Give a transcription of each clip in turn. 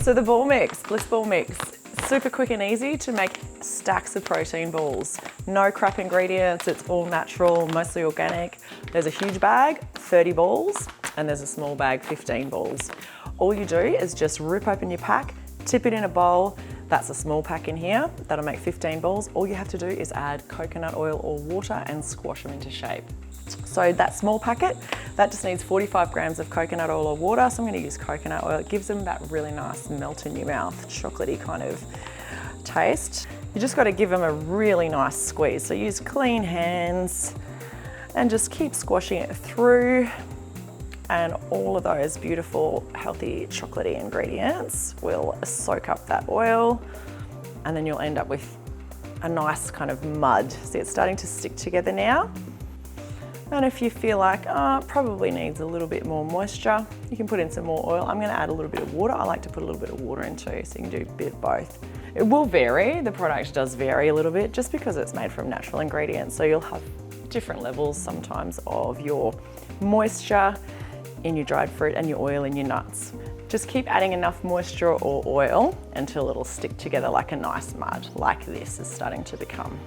So the ball mix, Bliss ball mix, super quick and easy to make stacks of protein balls. No crap ingredients, it's all natural, mostly organic. There's a huge bag, 30 balls, and there's a small bag, 15 balls. All you do is just rip open your pack, tip it in a bowl. That's a small pack in here, that'll make 15 balls. All you have to do is add coconut oil or water and squash them into shape. So that small packet, that just needs 45 grams of coconut oil or water. So I'm gonna use coconut oil. It gives them that really nice melt in your mouth, chocolatey kind of taste. You just gotta give them a really nice squeeze. So use clean hands and just keep squashing it through. And all of those beautiful, healthy, chocolatey ingredients will soak up that oil. And then you'll end up with a nice kind of mud. See, it's starting to stick together now. And if you feel like, it probably needs a little bit more moisture, you can put in some more oil. I'm gonna add a little bit of water. I like to put a little bit of water in too, so you can do a bit of both. It will vary, the product does vary a little bit just because it's made from natural ingredients. So you'll have different levels sometimes of your moisture in your dried fruit and your oil in your nuts. Just keep adding enough moisture or oil until it'll stick together like a nice mud, like this is starting to become.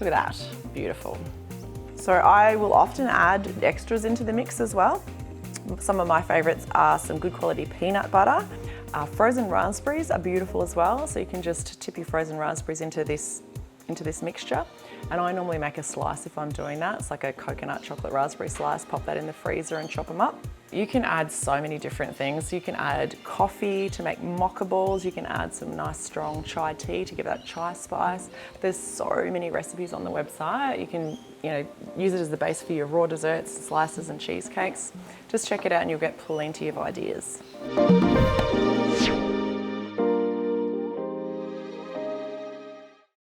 Look at that, beautiful. So I will often add extras into the mix as well. Some of my favorites are some good quality peanut butter. Frozen raspberries are beautiful as well. So you can just tip your frozen raspberries into this mixture. And I normally make a slice if I'm doing that. It's like a coconut chocolate raspberry slice, pop that in the freezer and chop them up. You can add so many different things. You can add coffee to make mocha balls. You can add some nice strong chai tea to give that chai spice. There's so many recipes on the website. You can, use it as the base for your raw desserts, slices and cheesecakes. Just check it out and you'll get plenty of ideas.